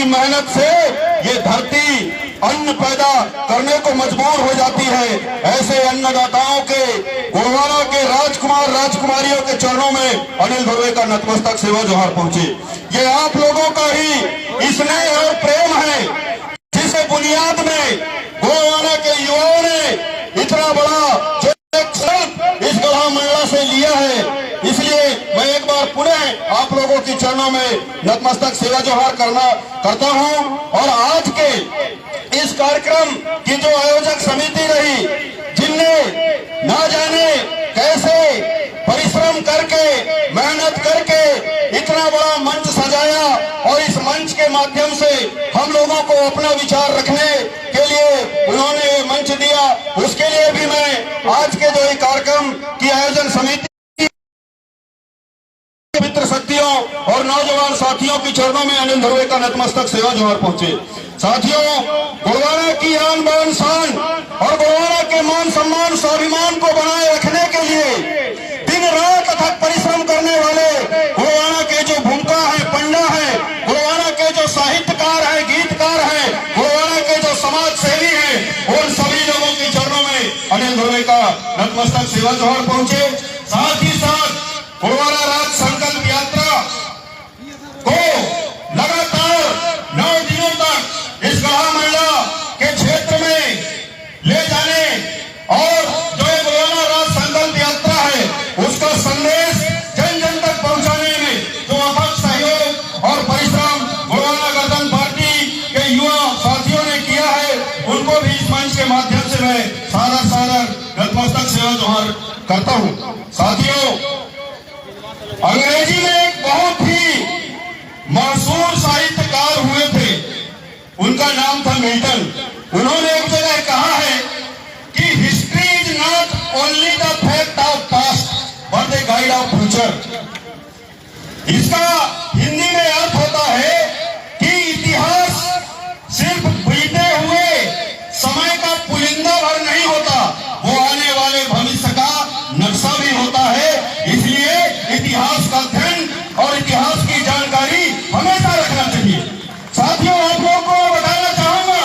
की मेहनत से ये धरती अन्न पैदा करने को मजबूर हो जाती है। ऐसे अन्नदाताओं के गोलवारा के राजकुमार राजकुमारियों के चरणों में अनिल धुर्वे का नतमस्तक सेवा जोहार पहुंचे। ये आप लोगों का ही स्नेह और प्रेम है जिसे बुनियाद में गोलवारा के युवाओं ने इतना बड़ा इस गढ़ा मंडला से लिया है। इसलिए मैं एक बार पुनः आप लोगों की चरणों में नतमस्तक सेवा जोहार करता हूं। और आज के इस कार्यक्रम की जो आयोजक समिति रही, जिनने ना जाने कैसे परिश्रम करके मेहनत करके इतना बड़ा मंच सजाया और इस मंच के माध्यम से हम लोगों को अपना विचार रखने के लिए उन्होंने मंच दिया, उसके लिए भी मैं आज के जो कार्यक्रम की आयोजन समिति मित्र शक्तियों और नौजवान साथियों के चरणों में अनिल धुर्वे का नतमस्तक सेवा जोहार पहुंचे। साथियों, गोलवारा की आन बान शान और गोलवारा के मान सम्मान स्वाभिमान को बनाए रखने के लिए दिन रात अथक परिश्रम करने वाले गोलवारा के जो भूमिका है, पंडा है, गोलवारा के जो साहित्यकार है, गीतकार है, गोलवारा के जो समाज सेवी है, उन सभी लोगों के चरणों में अनिल धुर्वे का नतमस्तक सेवा जोहार पहुंचे। साथ ही साथ गोलवारा राज संकल्प यात्रा को लगातार 9 दिनों तक इस गढ़ा मंडला के क्षेत्र में ले जाने और जो ये गोलवारा राज संकल्प यात्रा है उसका संदेश जन जन तक पहुंचाने में जो अथक सहयोग और परिश्रम गोलवारा गणतंत्र पार्टी के युवा साथियों ने किया है, उनको भी इस मंच के माध्यम से मैं सादर नतमस्तक सेवा जोहार करता हूं। साथियों, अंग्रेजी में एक बहुत ही मशहूर साहित्यकार हुए थे, उनका नाम था मिल्टन। उन्होंने एक जगह कहा है कि history is not only the fact of past but the guide of future. इसका हिंदी में अर्थ होता है कि इतिहास सिर्फ बीते हुए समय का पुलिंदा भर नहीं होता, वो आने वाले भविष्य का नक्शा भी होता है। इसलिए इतिहास का अध्ययन और इतिहास की जानकारी हमेशा रखना चाहिए। साथियों, आप लोगों को बताना चाहूंगा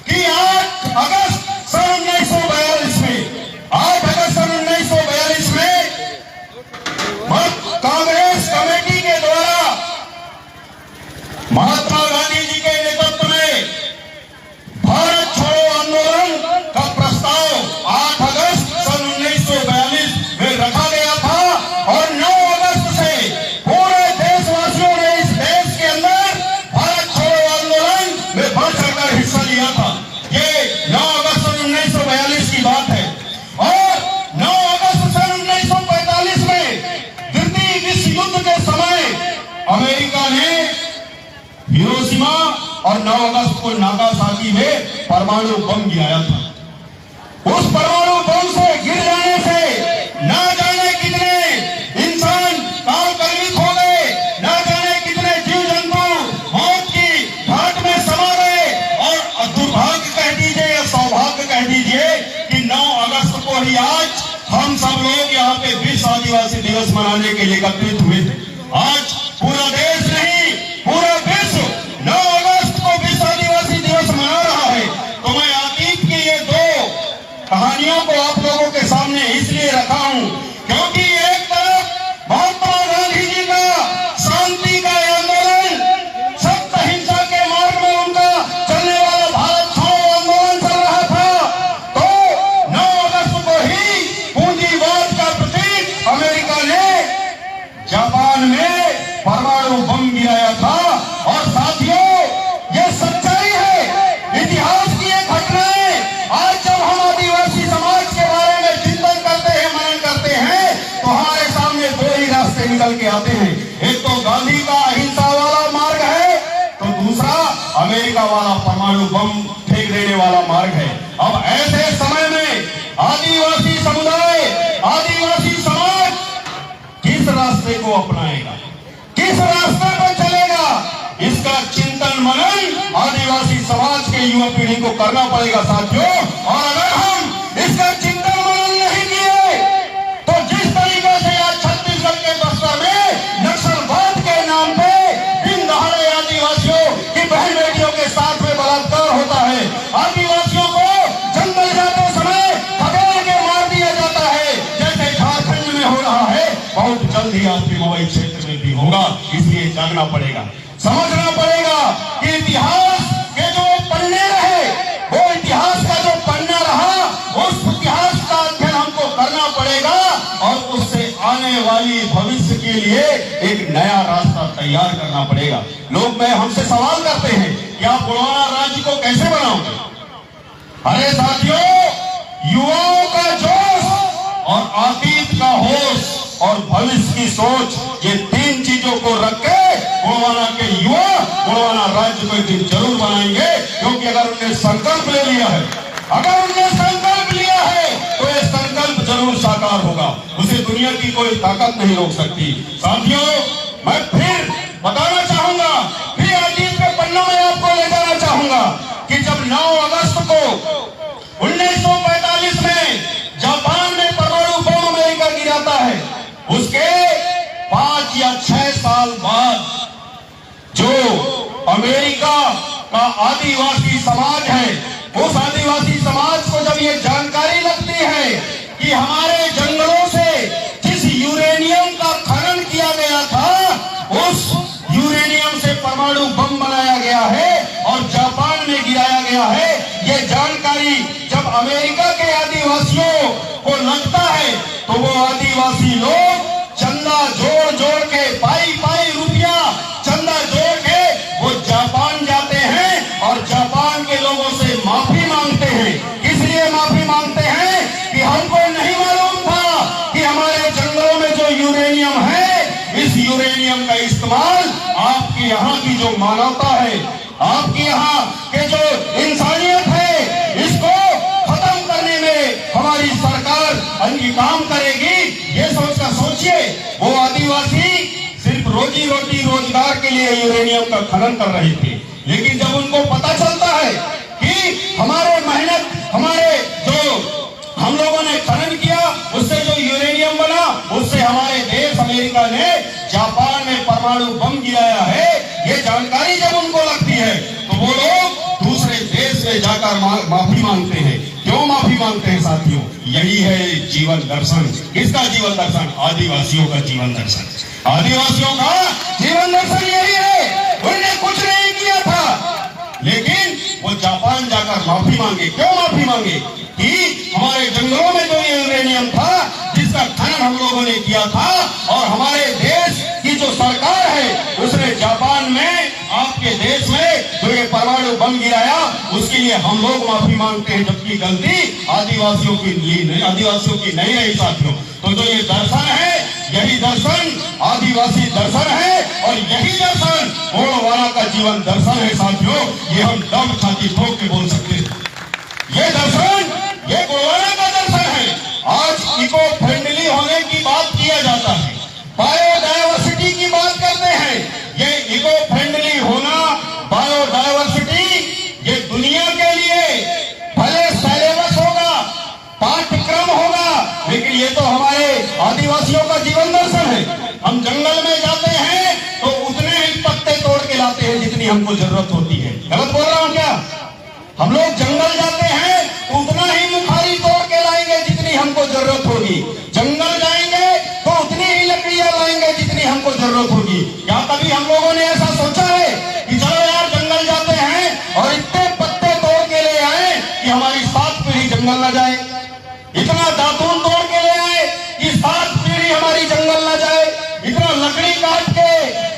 कि 8 अगस्त सन 1942 में कांग्रेस कमेटी के द्वारा महात्मा गांधी जी के नेतृत्व में भारत छोड़ो आंदोलन का प्रस्ताव 8 अगस्त सन 1942 में रखा गया था और 9 अगस्त से पूरे देशवासियों ने इस देश के अंदर भारत छोड़ो आंदोलन में बढ़ चढ़कर हिस्सा लिया था। ये 9 अगस्त सन 1942 की बात है। और 9 अगस्त सन 1945 में द्वितीय विश्व युद्ध के समय अमेरिका ने हिरोशिमा और 9 अगस्त को नागासाकी में परमाणु बम गिराया था। उस परमाणु बम से गिर जाने से ना जाने कितने इंसान काल कलवित हो गए, ना जाने कितने जीव जंतु मौत की घाट में समा गए। और दुर्भाग्य कह दीजिए या सौभाग्य कह दीजिए कि 9 अगस्त को ही आज हम सब लोग यहाँ पे विश्व आदिवासी दिवस मनाने के लिए एकत्रित हुए थे। आज पूरा देश नहीं, पूरा विश्व 9 अगस्त को विश्व आदिवासी दिवस मना रहा है। तो मैं अतीत की ये 2 कहानियों को आप लोगों के सामने इसलिए रखा हूं क्योंकि एक तरफ महात्मा गांधी जी का शांति का आंदोलन, सत्य हिंसा के मार्ग में उनका चलने वाला भारत छोड़ो आंदोलन चल रहा था, तो 9 अगस्त को ही पूंजीवाद का प्रतीक अमेरिका ने जापान में परमाणु बम गिराया था। और साथियों, ये सच्चाई है, इतिहास की ये घटनाएं आज जब हम आदिवासी समाज के बारे में चिंतन करते हैं, मनन करते हैं, तो हमारे सामने 2 ही रास्ते निकल के आते हैं। एक तो गांधी का अहिंसा वाला मार्ग है, तो दूसरा अमेरिका वाला परमाणु बम फेंक देने वाला मार्ग है। अब ऐसे समय में आदिवासी समुदाय, आदिवासी समाज किस रास्ते को अपनाएगा, किस रास्ते पर चलेगा, इसका चिंतन मनन आदिवासी समाज के युवा पीढ़ी को करना पड़ेगा साथियों। और अगर हम इसका चिंतन मनन नहीं किए तो जिस तरीके से आज छत्तीसगढ़ के बस्तर में नक्सलवाद के नाम पे दिन दहाड़े आदिवासियों की जागना पड़ेगा, समझना पड़ेगा कि इतिहास के जो पन्ने रहे, वो इतिहास का जो पन्ना रहा, उस इतिहास का अध्ययन हमको करना पड़ेगा और उससे आने वाली भविष्य के लिए एक नया रास्ता तैयार करना पड़ेगा। लोग हमसे सवाल करते हैं कि आप गोंडवाना राज्य को कैसे बनाओगे? अरे साथियों, युवाओं का जोश और अतीत का होश और भविष्य की सोच, ये तीन चीजों को रख के गोंडवाना के युवा गोंडवाना राज्य को एक दिन जरूर बनाएंगे। क्योंकि अगर उन्होंने संकल्प ले लिया है, अगर उन्होंने संकल्प लिया है, तो ये संकल्प जरूर साकार होगा। उसे दुनिया की कोई ताकत नहीं रोक सकती। साथियों, मैं फिर बताना चाहूंगा, फिर अतीत के पन्नों में आपको ले जाना चाहूंगा कि जब 9 अगस्त को 1945 में जापान में परमाणु बम अमेरिका गिराता है, उसके 5 या 6 साल बाद जो अमेरिका का आदिवासी समाज है, उस आदिवासी समाज को जब ये जानकारी लगती है कि हमारे जंगलों से जिस यूरेनियम का खनन किया गया था, उस यूरेनियम से परमाणु बम बनाया गया है और जापान में गिराया गया है, ये जानकारी जब अमेरिका के आदिवासियों को लगता है, तो वो आदिवासी लोग चंदा जोड़ जोड़ के, पाई रुपया चंदा जोड़ के वो जापान जाते हैं और जापान के लोगों से माफी मांगते हैं। इसलिए माफी मांगते हैं कि हमको नहीं मालूम था कि हमारे जंगलों में जो यूरेनियम है, इस यूरेनियम का इस्तेमाल आपके यहाँ की जो मानवता है, आपके यहाँ के जो इंसानियत है, इसको खत्म करने में हमारी सरकार काम करेगी। ये सोचकर सोचिए, वो आदिवासी सिर्फ रोजी रोटी रोजगार के लिए यूरेनियम का खनन कर रहे थे, लेकिन जब उनको पता चलता है कि हमारे मेहनत, हमारे जो हम लोगों ने खनन किया, उससे जो यूरेनियम बना, उससे हमारे देश अमेरिका ने जापान में परमाणु बम गिराया है, ये जानकारी जब उनको लगती है, तो वो लोग दूसरे देश में जाकर माफी मांगते हैं। क्यों माफी मांगते हैं साथियों? यही है जीवन दर्शन। किसका जीवन दर्शन? आदिवासियों का जीवन दर्शन। आदिवासियों का जीवन दर्शन यही है। उन्होंने कुछ नहीं किया था, लेकिन वो जापान जाकर माफी मांगे। क्यों माफी मांगे? कि हमारे जंगलों में जो यूरेनियम था, जिसका खनन हम लोगों ने किया था, और हमारे देश की जो सरकार है, उसने जापान में, आपके देश में जो ये परमाणु बम गिराया, उसके लिए हम लोग माफी मांगते हैं, जबकि गलती आदिवासियों की नहीं रही साथियों। तो जो ये दर्शन है, यही दर्शन आदिवासी दर्शन है, और यही दर्शन गोंडवाना का जीवन दर्शन है साथियों। ये हम दम छाती ठोक के बोल सकते हैं, ये दर्शन, ये गोंडवाना का दर्शन है। आज इको फ्रेंडली होने की बात किया जाता है, बायोडायवर्सिटी की बात करते हैं। ये इको फ्रेंडली होना, बायोडायवर्सिटी, ये दुनिया के लिए भले सिलेबस होगा, पाठ्यक्रम होगा, लेकिन ये तो हमारे आदिवासियों का जीवन दर्शन है। हम जंगल में जाते हैं तो उतने ही पत्ते तोड़ के लाते हैं जितनी हमको जरूरत होती है। गलत बोल रहा हूं क्या? हम लोग जंगल जाते हैं तो उतना ही मुखारी तोड़ के लाएंगे जितनी हमको जरूरत होगी। जंगल जाएंगे तो उतनी ही लकड़ियां लाएंगे जितनी हमको जरूरत होगी। क्या कभी हम लोगों ने ऐसा सोचा है कि चलो यार जंगल जाते हैं और इतने पत्ते तोड़ के ले आए कि हमारी 7 पीढ़ी जंगल न जाए, इतना दातून तोड़ के ले आए कि 7 पीढ़ी हमारी जंगल न जाए, इतना लकड़ी काट के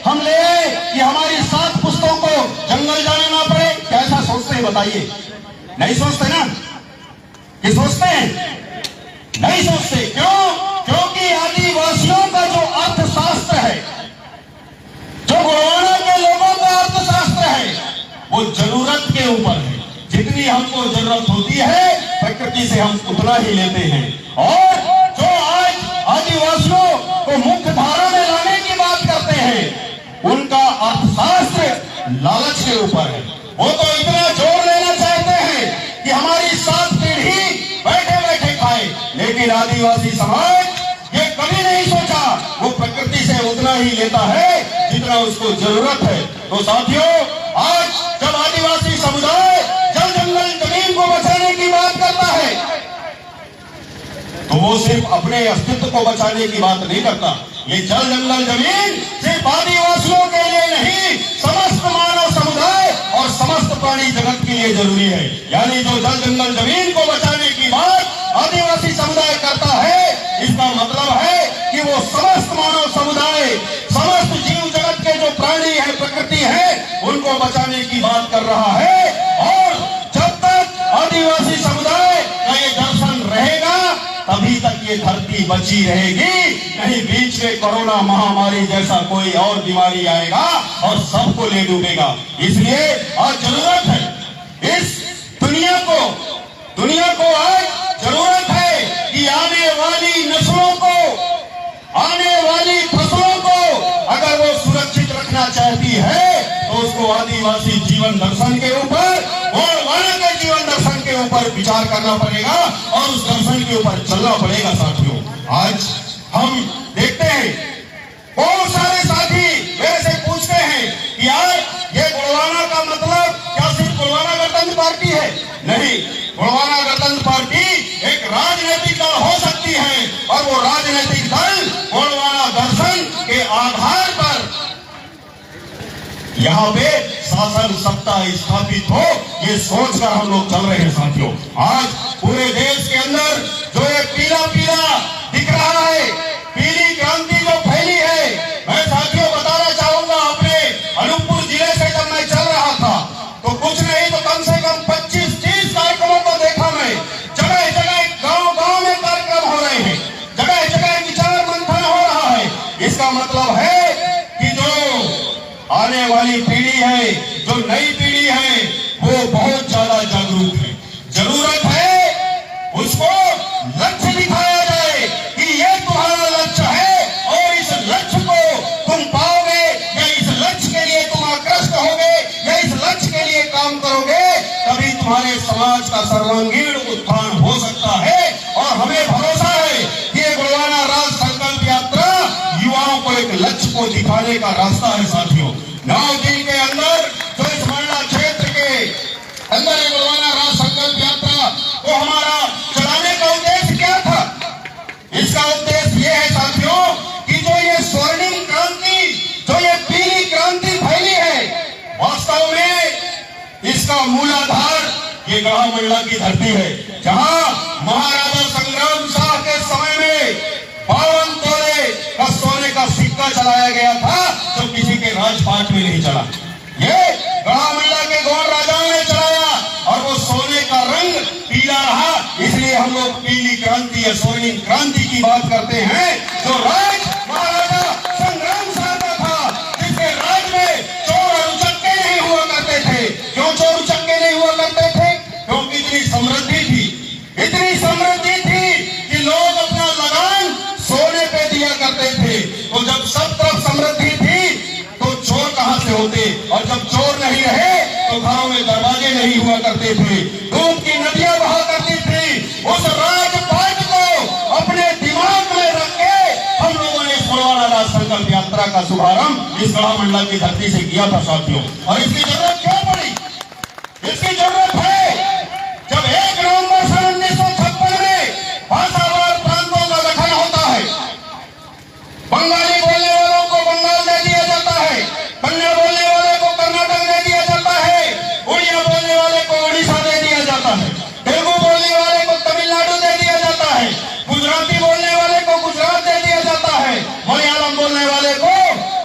हम ले आए कि हमारी 7 पुश्तों को जंगल जाने ना पड़े? कैसा सोचते हैं बताइए? नहीं सोचते ना? कि सोचते हैं? नहीं सोचते। क्यों? क्योंकि आदिवासियों का जो अर्थशास्त्र है, जो गोंडवाना के लोगों का अर्थशास्त्र है, वो जरूरत के ऊपर है। जितनी हमको जरूरत होती है प्रकृति से हम उतना ही लेते हैं। और जो आज आदिवासियों को मुख्य धारा में लाने की बात करते हैं, उनका अर्थशास्त्र लालच के ऊपर है। वो तो इतना जोर लेना चाहते हैं कि हमारी 7 पीढ़ी बैठे बैठे खाए, लेकिन आदिवासी समाज ये कभी नहीं सोचा, वो प्रकृति से उतना ही लेता है जितना उसको जरूरत है। तो साथियों, आज जब आदिवासी समुदाय जल जंगल जमीन को बचाने की बात करता है, तो वो सिर्फ अपने अस्तित्व को बचाने की बात नहीं करता। ये जल जंगल जमीन सिर्फ सिर्फ आदिवासियों के लिए नहीं, समस्त मानव समुदाय और समस्त प्राणी जगत के लिए जरूरी है। यानी जो जल जंगल जमीन को बचाने की बात आदिवासी समुदाय करता है, इसका मतलब है कि वो समस्त मानव समुदाय, समस्त जीव जगत के जो प्राणी है, प्रकृति है, उनको बचाने की बात कर रहा है। और जब तक आदिवासी समुदाय का ये दर्शन रहेगा तभी तक ये धरती बची रहेगी, नहीं बीच में कोरोना महामारी जैसा कोई और बीमारी आएगा और सबको ले डूबेगा। इसलिए आज जरूरत है इस दुनिया को आज जरूरत है कि आने वाली नस्लों को, आने वाली फसलों को अगर वो सुरक्षित रखना चाहती है तो उसको आदिवासी जीवन दर्शन के ऊपर, गोंडवाना के जीवन दर्शन के ऊपर विचार करना पड़ेगा और उस दर्शन के ऊपर चलना पड़ेगा। साथियों, आज हम देखते हैं बहुत सारे साथी मेरे से पूछते हैं कि यार ये गोंडवाना का मतलब क्या सिर्फ गोंडवाना गणतंत्र पार्टी है? नहीं, गोंडवाना गणतंत्र पार्टी एक राजनीतिक दल हो सकती है और वो राजनीतिक दल गोंडवाना दर्शन के आधार पर यहाँ पे शासन सत्ता स्थापित हो, ये सोचकर हम लोग चल रहे हैं। साथियों, आज पूरे देश के अंदर जो ये पीला पीला दिख रहा है, पीली क्रांति जो फैली है, मैं साथियों बताना चाहूंगा, अपने अनूपपुर जिले से जब मैं चल रहा था तो कुछ नहीं तो कम से कम 25-30 कार्यक्रमों को देखा मैं। जगह जगह गांव में कार्यक्रम हो रहे हैं, जगह जगह विचार मंथन हो रहा है। इसका मतलब है कि जो आने वाली पीढ़ी है, जो नई पीढ़ी है, वो बहुत ज्यादा जागरूक है। जरूरत है उसको लक्ष्य दिखाया जाए कि ये तुम्हारा लक्ष्य है और इस लक्ष्य को तुम पाओगे या इस लक्ष्य के लिए तुम आकृष्ट होगे या इस लक्ष्य के लिए काम करोगे, तभी तुम्हारे समाज का सर्वांगीण उत्थान हो सकता है। और हमें भरोसा है कि ये गोंडवाना राज संकल्प यात्रा युवाओं को एक लक्ष्य को दिखाने का रास्ता है। साथियों, 9 दिन के अंदर जो इस मंडला क्षेत्र के अंदर ये गोंडवाना राज संकल्प यात्रा को हमारा चलाने का उद्देश्य क्या था? इसका उद्देश्य ये है साथियों कि जो ये स्वर्णिम क्रांति, जो ये पीली क्रांति फैली है, वास्तव में इसका मूलाधार ये गढ़ा मंडला की धरती है, जहां महाराजा संग्राम शाह के समय में 52 तोले का सोने का सिक्का चलाया गया था, जो किसी के राजपाट में नहीं चला। ये गढ़ा मंडला के गौड़ राजाओं ने चलाया और वो सोने का रंग पीला रहा। इसलिए हम लोग पीली क्रांति या स्वर्णिम क्रांति की बात करते हैं, जो राज महाराजा संग्राम शाह का था, जिसके राज में चोर और उचक्के नहीं हुआ करते थे। क्यों चोर उचक्के नहीं हुआ करते थे? क्योंकि इतनी समृद्धि थी, इतनी समृद्धि थी कि लोग अपना लगान सोने पे दिया करते थे। तो जब सब तरफ समृद्धि थी तो चोर कहां से होते? और जब चोर नहीं रहे तो घरों में दरवाजे नहीं हुआ करते थे, दूध की नदियां बहा करती थी। उस राजपाट को अपने दिमाग में रख के हम लोगों ने गोंडवाना राज संकल्प यात्रा का शुभारंभ इस गढ़ा मंडला की धरती से किया था। साथियों, और इसकी जरूरत क्यों पड़ी? इसकी जरूरत है जब 1 नवंबर सन 1956 में भाषावार प्रांतों का गठन होता है। बंगाली बोलने वालों को बंगाल दे दिया जाता है, कन्नड़ बोलने वाले को कर्नाटक दे दिया जाता है, उड़िया बोलने वाले को उड़ीसा दे दिया जाता है, तेलुगु बोलने वाले को तमिलनाडु दे दिया जाता है, गुजराती बोलने वाले को गुजरात दे दिया जाता है, मलयालम बोलने वाले को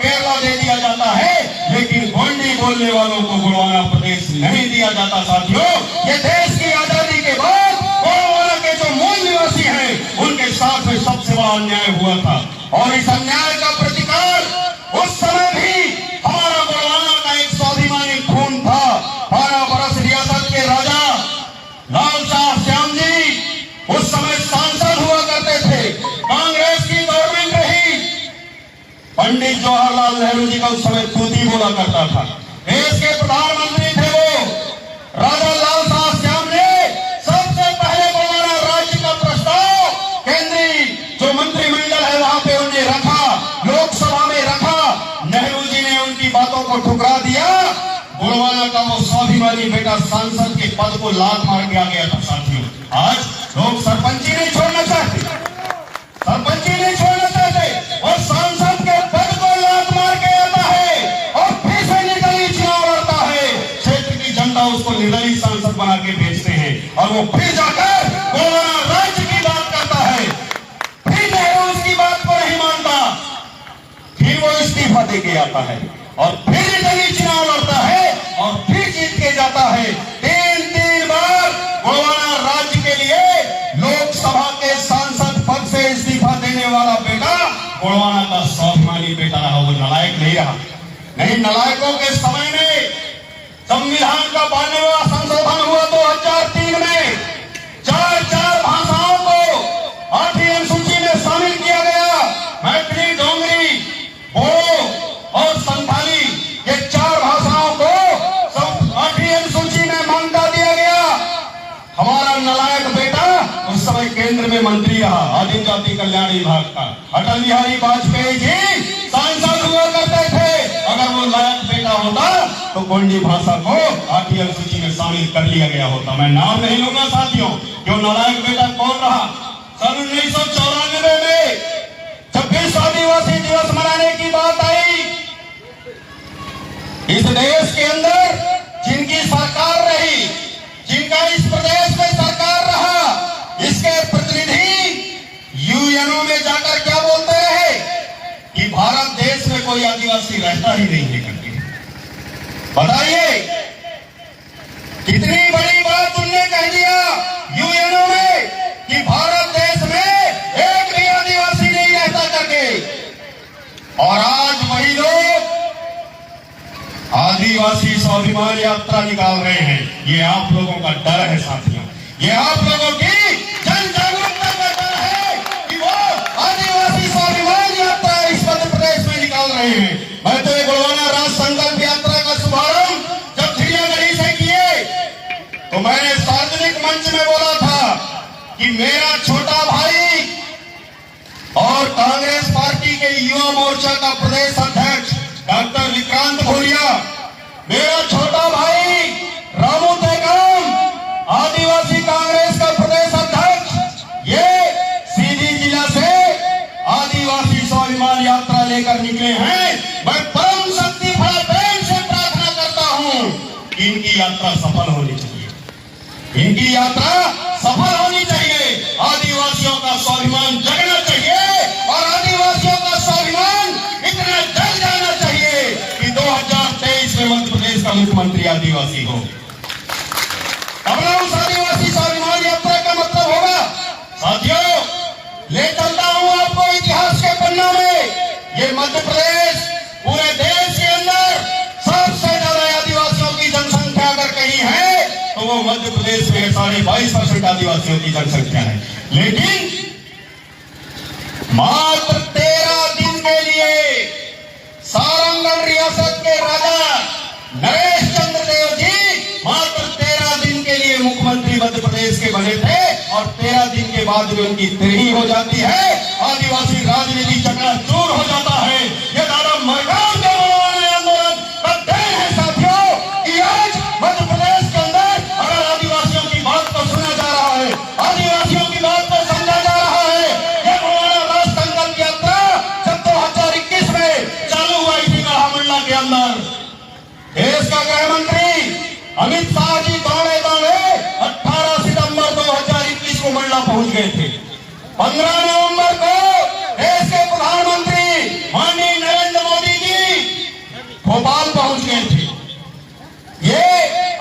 केरला दे दिया जाता है, लेकिन गोंडी बोलने वालों को गोंडवाना प्रदेश नहीं दिया जाता। साथियों, ये देश की आजादी के बाद गोंडवाना के जो मूल निवासी हैं, उनके साथ में सबसे बड़ा अन्याय हुआ था। और इस अन्याय का प्रतिकार उस समय भी हमारा गोंडवाना का एक स्वाभिमानी खून था। 12 बरस रियासत के राजा लाल शाह श्याम जी उस समय सांसद हुआ करते थे, कांग्रेस की गवर्नमेंट रही। पंडित जवाहरलाल नेहरू जी का उस समय तूती बोला करता था, देश के प्रधानमंत्री थे वो। राजा लाल शाह श्याम ने सबसे पहले गोंडवाना राज्य का प्रस्ताव केंद्रीय जो मंत्रिमंडल है वहां पे उन्हें रखा, लोकसभा में रखा। नेहरू जी ने उनकी बातों को ठुकरा दिया। गोंडवाना का वो स्वाभिमानी बेटा सांसद के पद को लात मार के आ गया था। साथियों, आज लोग सरपंची नहीं छोड़ना चाहते, सरपंची नहीं छोड़ना चाहते और सांसद के पद को लात मार के उसको निर्दलीय सांसद बना के भेजते हैं और वो फिर जाकर गोलवाना राज्य की बात करता है, फिर नेहरू उसकी बात को नहीं मानता, फिर वो इस्तीफा दे के आता है और फिर निर्दलीय चुनाव लड़ता है और फिर जीत के जाता है। तीन बार गोलवाना राज्य के लिए लोकसभा के सांसद पद से इस्तीफा देने वाला बेटा गोलवाना का स्वाभिमानी बेटा रहा, वो नालायक नहीं रहा। नहीं, नालायकों के समय में संविधान का 92वां संशोधन हुआ 2003 में, चार भाषाओं को 8वीं अनुसूची में शामिल किया गया। मैथिली, डोगरी, बोडो और संथाली, ये 4 भाषाओं को 8वीं अनुसूची में मान्यता दिया गया। हमारा नालायक बेटा उस समय केंद्र में मंत्री रहा, आदिम जाति कल्याण विभाग का। अटल बिहारी वाजपेयी जी सांसद हुआ करते थे। अगर वो लायक बेटा होता तो गोंडी भाषा को 8वीं अनुसूची में शामिल कर लिया गया होता। मैं नाम नहीं लूंगा साथियों, जो नालायक बेटा कौन रहा। सन 1994 में जब विश्व आदिवासी दिवस मनाने की बात आई, इस देश के अंदर जिनकी सरकार रही, जिनका इस प्रदेश में सरकार रहा, इसके प्रतिनिधि यूएनओ में जाकर क्या बोलते हैं कि भारत देश में कोई आदिवासी रहता ही नहीं है करके। बताइए कितनी बड़ी बात उनने कह दिया यूएनओ में कि भारत देश में एक भी आदिवासी नहीं रहता करके। और आज वही लोग आदिवासी स्वाभिमान यात्रा निकाल रहे हैं। ये आप लोगों का डर है साथियों, ये आप लोगों की जन जागरूकता का डर है कि वो आदिवासी स्वाभिमान यात्रा इस मध्य प्रदेश में निकाल रहे हैं। मैं तो ये गोलवाना राज संकल्प यात्रा का शुभारंभ जब चिड़ियागढ़ी से किए तो मैंने सार्वजनिक मंच में बोला था कि मेरा छोटा भाई और कांग्रेस पार्टी के युवा मोर्चा का प्रदेश अध्यक्ष डॉक्टर विक्रांत भूरिया, मेरा छोटा भाई रामू टेकाम, आदिवासी कांग्रेस का प्रदेश अध्यक्ष, ये सीधी जिला से आदिवासी स्वाभिमान यात्रा लेकर निकले हैं। मैं परम शक्ति प्रेम से प्रार्थना करता हूं कि इनकी यात्रा सफल होनी चाहिए, इनकी यात्रा सफल होनी चाहिए। आदिवासियों का स्वाभिमान जगना चाहिए और आदिवासियों का स्वाभिमान इतना जग जाना चाहिए कि 2023 में मध्य प्रदेश का मुख्यमंत्री आदिवासी हो। अब ना उस आदिवासी स्वाभिमान यात्रा का मतलब होगा साथियों, ले चलता हूं आपको इतिहास के पन्ना में। ये मध्य प्रदेश पूरे देश के अंदर सबसे ज्यादा आदिवासियों की जनसंख्या अगर कहीं है तो वो मध्य प्रदेश में 22.5% आदिवासियों की जनसंख्या है। लेकिन मात्र 13 दिन के लिए सारंगढ़ रियासत के राजा नरेश चंद्र देव जी मात्र 13 दिन के लिए मुख्यमंत्री मध्य प्रदेश के बने थे और 13 दिन के बाद में उनकी तिरही हो जाती है, आदिवासी राजनीति चकनाचूर हो जाता है। ये दादा मरकाम के आंदोलन का देन है साथियों कि आज मध्य प्रदेश के अंदर अगर आदिवासियों की बात को सुना जा रहा है, आदिवासियों की बात को समझा जा रहा है। ये गोलवाना राज संकल्प यात्रा जब 2021 में चालू हुआ थी महामंडला के अंदर, देश का गृह मंत्री अमित शाह जी दौड़े 18 सितंबर 2021 को मंडला पहुंच गए थे। 15 नवंबर को देश के प्रधानमंत्री माननीय नरेंद्र मोदी जी भोपाल पहुंच गए थे। ये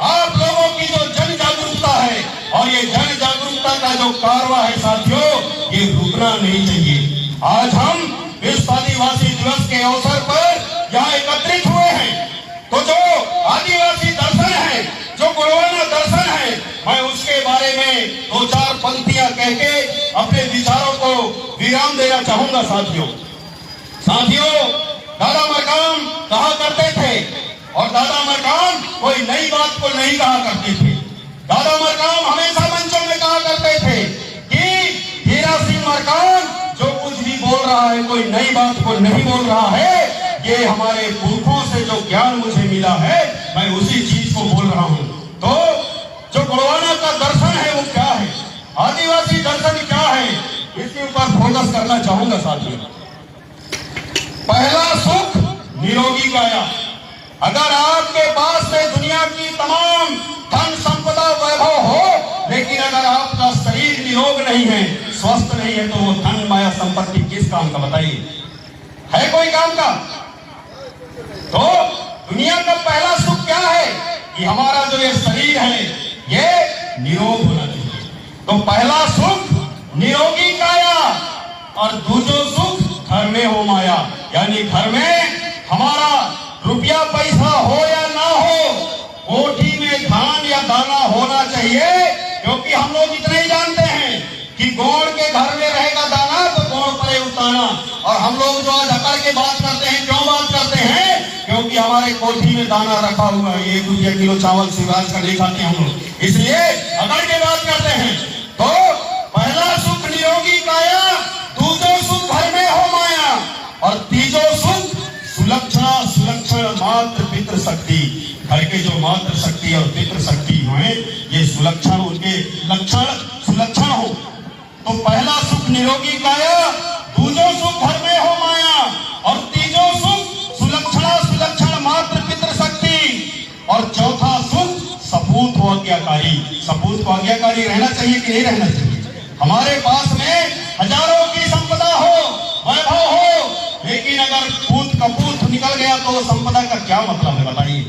आप लोगों की जो जन जागरूकता है और ये जन जागरूकता का जो कारवा है साथियों, ये रुकना नहीं चाहिए। आज हम विश्व आदिवासी दिवस के अवसर पर यहाँ एकत्रित हुए हैं, तो जो आदिवासी दर्शन है, जो गोलवाना दर्शन है, मैं उसके बारे में 2-4 पंक्तियां कह के अपने विचारों को विराम देना चाहूंगा साथियों। दादा मरकाम कहा करते थे और दादा मरकाम कोई नई बात को नहीं कहा करते थे। दादा मरकाम हमेशा मंचों में कहा करते थे कि हीरा सिंह मरकाम जो कुछ भी बोल रहा है कोई नई बात को नहीं बोल रहा है, ये हमारे पुरखों से जो ज्ञान मुझे मिला है मैं उसी चीज को बोल रहा हूं। तो जो गोलवाना का दर्शन है वो क्या है, आदिवासी दर्शन क्या है, इसके ऊपर फोकस करना चाहूंगा साथियों। पहला सुख निरोगी काया। अगर आपके पास में दुनिया की तमाम है तो वो धन माया संपत्ति किस काम का, बताइए, है कोई काम का? तो दुनिया का पहला सुख क्या है कि हमारा जो ये शरीर है ये निरोग होना चाहिए। तो पहला सुख निरोगी काया और दूसरा सुख घर में हो माया, यानी घर में हमारा रुपया पैसा हो या ना हो, कोठी में धान या दाना होना चाहिए। क्योंकि हम लोग इतना ही जानते हैं कि गौड़ के घर में रहेगा दाना तो गौड़ परे उताना। और हम लोग जो आज अकड़ के बात करते हैं, क्यों बात करते हैं? क्योंकि हमारे कोठी में दाना रखा हुआ है, 1 रुपया किलो चावल शिवराज का नहीं खाते हम लोग, इसलिए अकड़ के बात करते हैं। तो पहला सुख निरोगी काया, दूसरा सुख घर में हो माया, और तीसरा सुख सुलक्षण मात्र पितृ शक्ति। घर के जो मात्र शक्ति और पितृ शक्ति हैं ये सुलक्षण, उनके लक्षण सुलक्षण हो। तो पहला सुख निरोगी काया, दूसरा सुख घर में हो माया, और तीसरा सुख सुलक्षण मात्र पितृ शक्ति, और चौथा सुख सपूत हो आज्ञाकारी। सपूत को आज्ञाकारी रहना चाहिए कि नहीं रहना चाहिए? हमारे पास में हजारों की संपदा हो, वैभव हो, लेकिन अगर पूत कपूत निकल गया तो संपदा का क्या मतलब है, बताइए।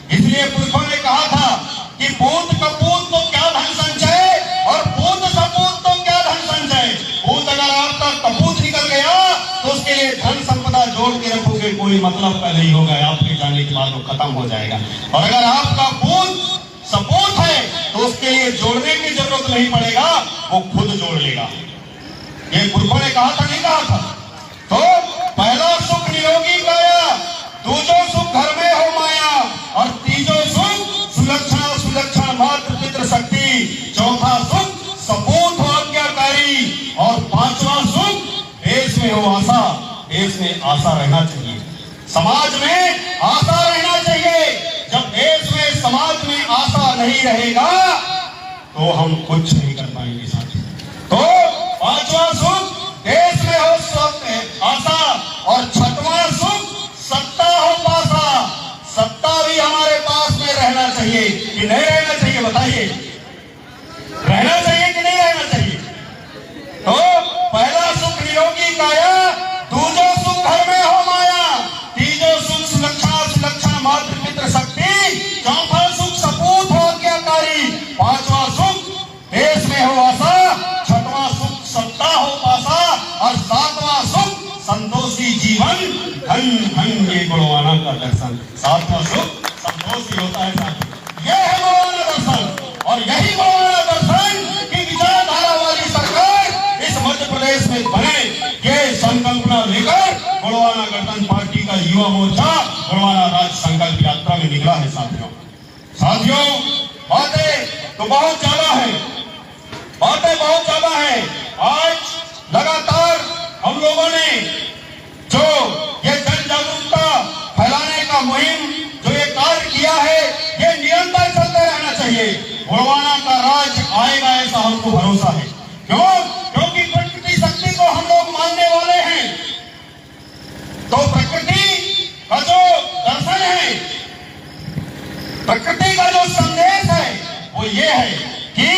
इसलिए पुरखों ने कहा था कि पूत कपूत तो क्या धन संचय, और पूत सपूत तो क्या धन संचय। पूत अगर आपका कपूत निकल गया तो उसके लिए धन संपदा जोड़ के रखोगे, कोई मतलब का नहीं होगा, आपके जाने के बाद वो खत्म हो जाएगा। और अगर आपका पूत सपूत है तो उसके लिए जोड़ने की जरूरत नहीं पड़ेगा, वो खुद जोड़ लेगा। ये पुरखों ने कहा था, नहीं कहा था? तो पहला सुख निरोगी काया, दूसरा सुख घर में हो माया, और तीसरा सुख सुलक्षण मात्र पितृ शक्ति, चौथा सुख सपूत हो आज्ञाकारी, और पांचवा सुख देश में हो आशा। देश में आशा रहना चाहिए, समाज में आशा रहना चाहिए। जब देश में समाज में आशा नहीं रहेगा तो हम कुछ नहीं कर पाएंगे साथी। तो पांचवा सुख देश में हो आशा, और छठवां सुख सत्ता हो पासा। सत्ता भी हमारे पास में रहना चाहिए कि नहीं रहना चाहिए, बताइए, रहना चाहिए कि नहीं रहना चाहिए? तो पहला सुख निरोगी काया, दूसरा सुख घर में हो माया, तीसरा सुख सुलक्षण मात्र पितृ शक्ति, चौथा सुख सपूत हो आज्ञाकारी, पांचवा सुख देश में हो आशा, छठवां सुख सत्ता हो पासा, और सातवां सुख संतोषी जीवन धन धन ये गुणवाना का दर्शन। सातवां सुख संतोषी होता है साथी, ये है गुणवाना दर्शन। और यही गुणवाना दर्शन की विचारधारा वाली सरकार इस मध्य प्रदेश में बने, ये संकल्पना लेकर गुणवाना गणतंत्र पार्टी का युवा मोर्चा गुणवाना राज संकल्प यात्रा में निकला है साथियों। बातें तो बहुत ज्यादा है, बातें बहुत ज्यादा है। आज लगातार हम लोगों ने जो ये जन जागरूकता फैलाने का मुहिम जो ये कार्य किया है, ये निरंतर चलते रहना चाहिए। गुणवाना का राज आएगा ऐसा हमको भरोसा है। क्यों? क्योंकि प्रकृति शक्ति को हम लोग मानने वाले हैं। तो प्रकृति का जो दर्शन है, प्रकृति का जो संदेश है वो ये है कि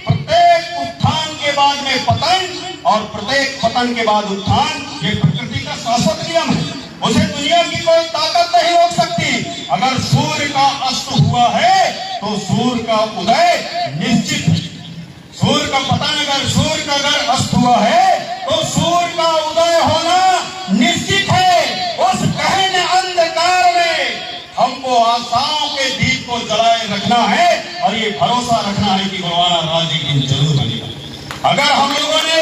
प्रत्येक उत्थान के बाद में पतन, और प्रत्येक पतन के बाद उत्थान, ये प्रकृति का शाश्वत नियम है। उसे दुनिया की कोई ताकत नहीं रोक सकती। अगर सूर्य का अस्त हुआ है तो सूर्य का उदय निश्चित है। सूर्य का पतन, अगर सूर्य का अगर अस्त हुआ है तो सूर्य का उदय होना निश्चित है। उस गहन अंधकार में हमको आशाओं के दीप को जलाए रखना है, और ये भरोसा रखना है कि गुणवाना राज एक दिन जरूर बनेगा। अगर हम लोगों ने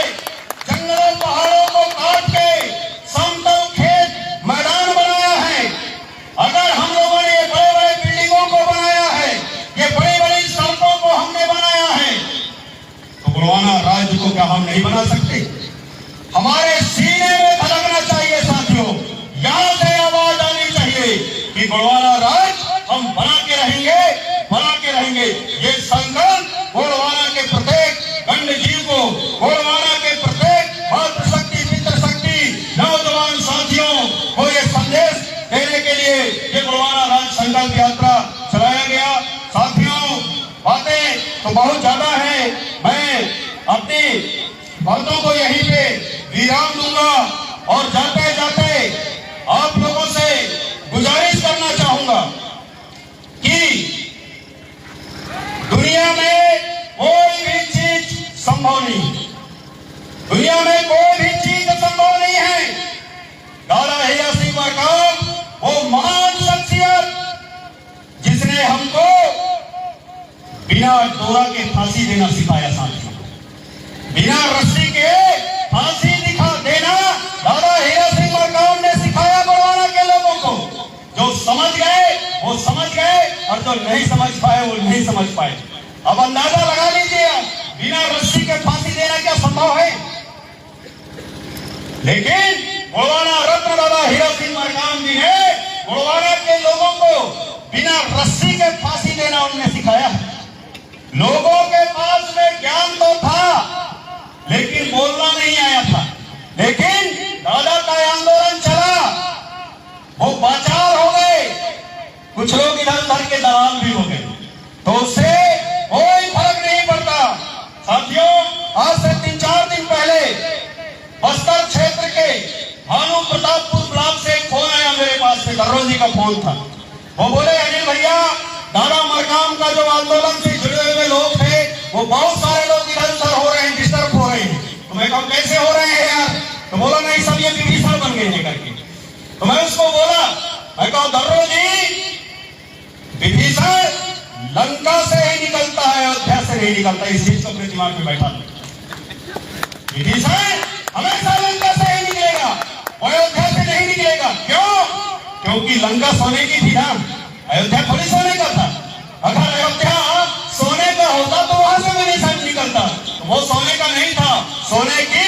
जंगलों पहाड़ों को काट के समतल खेत मैदान बनाया है, अगर हम लोगों ने बड़े बड़े बिल्डिंगों को बनाया है, ये बड़ी बड़ी सड़कों को हमने बनाया है, तो गुणवाना राज्य को क्या हम नहीं बना सकते? हमारे सीने में धड़कना चाहिए साथियों, यहां से आवाज आनी चाहिए कि गुणवाना राज हम बना के रहेंगे, बना के रहेंगे। ये संकल्प गुणवाना के प्रत्येक गण्य जीव को, गुणवाना के प्रत्येक मातृ शक्ति पितृ शक्ति नौजवान साथियों को ये संदेश देने के लिए ये गुणवाना राज संकल्प यात्रा चलाया गया। साथियों, बातें तो बहुत ज्यादा है, मैं अपनी बातों को यहीं पे विराम दूंगा और जाते जाते आप लोगों से गुजारिश करना चाहूंगा कि दुनिया में कोई भी चीज संभव नहीं, दुनिया में कोई भी चीज संभव नहीं है। दादा हीरा सिंह मरकाम वो महान शख्सियत जिसने हमको बिना डोरा के फांसी देना सिखाया, साथियों बिना रस्सी के फांसी दिखा देना दादा हीरा सिंह मरकाम ने सिखाया गोड़वाना के लोगों को। जो समझ गए वो समझ गए और जो नहीं समझ पाए वो नहीं समझ पाए। अब अंदाजा लगा लीजिए बिना रस्सी के फांसी देना क्या संभव है, लेकिन गोड़वाना रत्न दादा हीरा सिंह मरकाम जी ने गोड़वाना के लोगों को बिना रस्सी के फांसी देना उन्होंने सिखाया। लोगों के पास में ज्ञान तो था लेकिन बोलना नहीं आया था, लेकिन दादा का आंदोलन चला, वो बाचार हो गए, कुछ लोग इधर उधर के दलाल भी हो गए, तो उससे कोई फर्क नहीं पड़ता। साथियों आज से 3-4 दिन पहले बस्तर क्षेत्र के भानु प्रतापपुर ब्लॉक से एक फोन आया मेरे पास से, दर्रो जी का फोन था। वो बोले अनिल भैया दादा मरकाम का जो आंदोलन से जुड़े हुए लोग थे वो बहुत सारे लोग इधर उधर हो रहे हैं, डिस्टर्ब हो रहे हैं। तो मैं कहूँ कैसे हो रहे हैं यार? तो बोला नहीं सब ये विभीषण बन गए हैं करके। तो मैं उसको बोला, मैं कहूँ दर्रो जी विभीषण लंका से ही निकलता है, अयोध्या से नहीं निकलता। इस चीज को अपने दिमाग में बैठा लो, विभीषण हमेशा लंका से ही निकलेगा, अयोध्या से नहीं निकलेगा। क्यों? क्योंकि लंका सोने की थी ना, अयोध्या थोड़ी सोने का था। अगर अयोध्या सोने का होता तो वहां से विभीषण निकलता, तो वो सोने का नहीं था, सोने की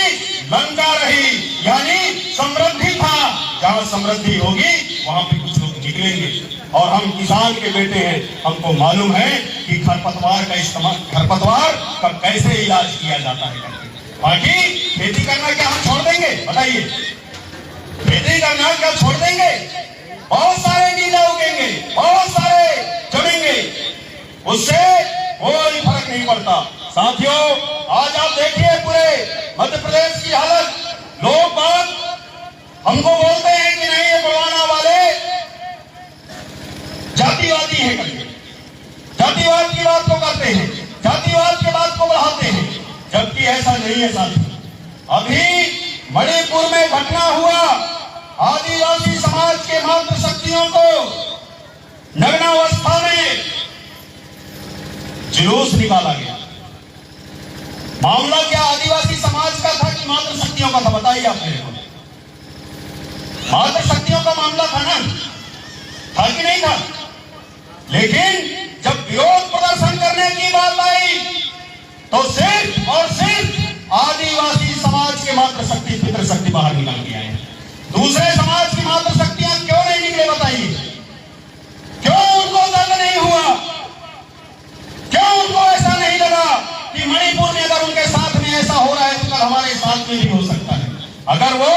लंका रही, यानी समृद्धि था। जहां समृद्धि होगी वहां पे कुछ लोग निकलेंगे। और हम किसान के बेटे हैं, हमको मालूम है कि खरपतवार का इस्तेमाल, खरपतवार का कैसे इलाज किया जाता है। बाकी खेती करना क्या हम छोड़ देंगे? बताइए, खेती करना क्या छोड़ देंगे? बहुत सारे बीजा उगेंगे, बहुत सारे जमेंगे, उससे कोई फर्क नहीं पड़ता। साथियों आज आप देखिए पूरे मध्य प्रदेश की हालत, लोग बात हमको बोलते हैं कि नहीं ये गोड़वाना वाले जातिवादी है करके, जातिवाद की बात को करते हैं, जातिवाद की बात को बढ़ाते हैं, जबकि ऐसा नहीं है साथियों। अभी मणिपुर में घटना हुआ, आदिवासी समाज के मातृशक्तियों को नग्नावस्था में जुलूस निकाला गया। मामला क्या आदिवासी समाज का था कि मातृशक्तियों का था? बताइए आप मेरे को। मातृशक्तियों का मामला था ना, था कि नहीं था? लेकिन जब विरोध प्रदर्शन करने की बात आई तो सिर्फ और सिर्फ आदिवासी समाज के मातृशक्ति पितृशक्ति बाहर निकल के आए। दूसरे समाज की मातृशक्तियां क्यों नहीं निकले? बताइए, क्यों उनको दर्द नहीं हुआ? क्यों उनको ऐसा नहीं लगा कि मणिपुर में अगर उनके साथ में ऐसा हो रहा है तो कल हमारे साथ में भी हो सकता है? अगर वो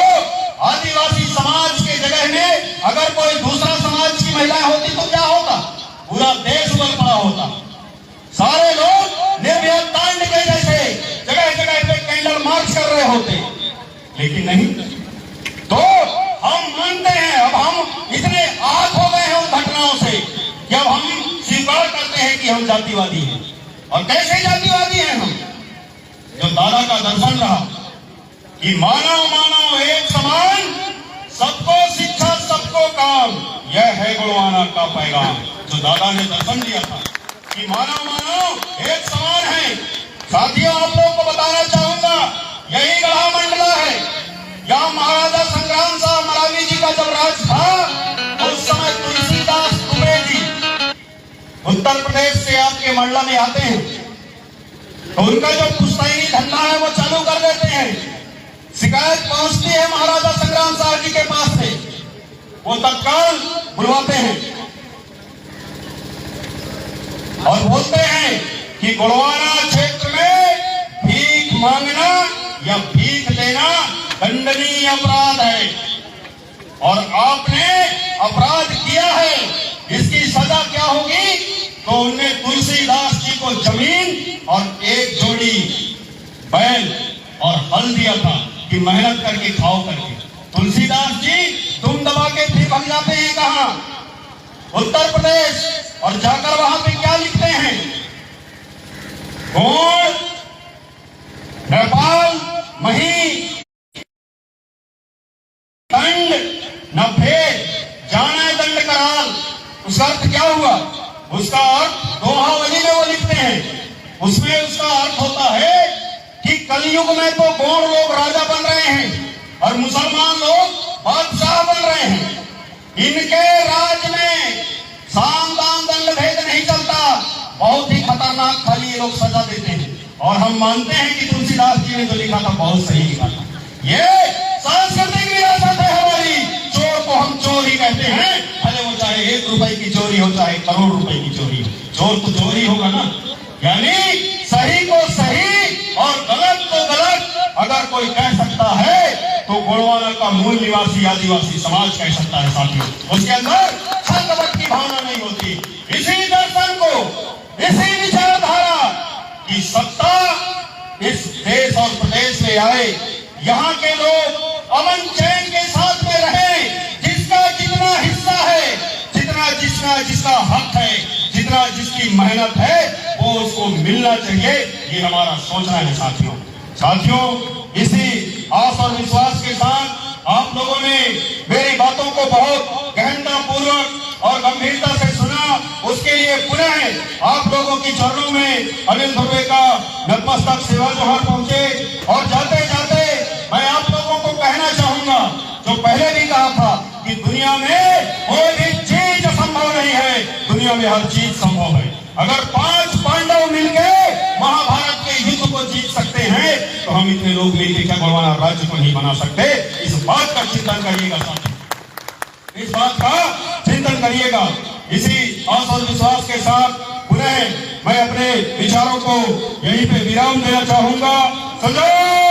आदिवासी समाज के जगह में अगर कोई दूसरा समाज की महिला होती तो क्या होता? पूरा देश उबल पड़ा होता, सारे लोग निर्भया कांड के जैसे जगह जगह पे कैंडल मार्च कर रहे होते, लेकिन नहीं। तो हम मानते हैं, अब हम इतने आहत हो गए हैं उन घटनाओं से कि अब हम स्वीकार करते हैं कि हम जातिवादी हैं। और कैसे जातिवादी हैं हम? जो दादा का दर्शन रहा कि मानव मानव एक समान, सबको शिक्षा सबको काम, यह है गोड़वाना का पैगाम। जो दादा ने दर्शन दिया था कि मानव मानव एक समान है। साथियों आप लोगों को बताना चाहूंगा, यही गढ़ा मंडला है, यहाँ महाराजा संग्राम साहब मरावी जी का जब राज था उस समय तुलसीदास दुबे जी उत्तर प्रदेश से आपके मंडला में आते हैं, तो उनका जो पुश्तैनी धंधा है वो चालू कर देते हैं। शिकायत पहुंचती है महाराजा संग्राम साहब जी के पास से, वो तत्काल बुलवाते हैं और बोलते हैं कि गोड़वाना क्षेत्र में भीख मांगना या भीख देना दंडनीय अपराध है और आपने अपराध किया है, इसकी सजा क्या होगी? तो उनने तुलसीदास जी को जमीन और एक जोड़ी बैल और फल दिया था कि मेहनत करके खाओ करके। तुलसीदास जी तुम दबा के फिर भाग जाते हैं कहां? उत्तर प्रदेश, और जाकर वहां पे क्या लिखते हैं? कौन? नेपाल मही दंड न भेद जाना दंड कराल। उसका अर्थ क्या हुआ? उसका अर्थ दोहावली में वो लिखते हैं, उसमें उसका अर्थ होता है कि कलयुग में तो गौड़ लोग राजा बन रहे हैं और मुसलमान लोग बादशाह बन रहे हैं। इनके राज में साम दाम दंड भेद नहीं चलता। बहुत ही खतरनाक खाली ये लोग सजा देते हैं। और हम मानते हैं कि तुलसीदास जी ने जो लिखा था बहुत सही लिखा था। ये सांस्कृतिक विरासत है हमारी। चोर को हम चोर ही कहते हैं, भले वो चाहे 1 रुपए की चोरी हो चाहे करोड़ रुपए की चोरी हो, चोर तो चोर ही होगा ना। यानी सही को सही और गलत को गलत अगर कोई कह सकता है तो गोंडवाना का मूल निवासी आदिवासी समाज कह सकता है साथियों। उसके अंदर छलकपट की भावना नहीं होती। इसी दर्शन को, इसी विचारधारा की सत्ता इस देश और प्रदेश में आए, यहाँ के लोग अमन चैन के साथ में रहे, जिसका जितना हिस्सा है, जितना जिसका हक है, जितना जिसकी मेहनत है वो उसको मिलना चाहिए। ये हमारा सोचना है साथियों। इसी आस और विश्वास के साथ आप लोगों ने मेरी बातों को बहुत गहनता पूर्वक और गंभीरता से सुना, उसके लिए पुनः आप लोगों की चरणों में अनिल ध्रुवे का नतमस्तक सेवा जोहार पहुंचे। और जाते जाते मैं आप लोगों को कहना चाहूंगा, जो पहले भी कहा था कि दुनिया में कोई भी चीज असंभव नहीं है, दुनिया में हर चीज संभव है। अगर 5 पांडव मिलकर महाभारत के युद्ध को जीत सकते हैं तो हम इतने लोग मिलकर क्या गोंडवाना राज्य को नहीं बना सकते? इस बात का चिंतन करिएगा साथियों, इस बात का चिंतन करिएगा। इसी आस और विश्वास के साथ पुनः मैं अपने विचारों को यहीं पे विराम देना चाहूंगा। संजय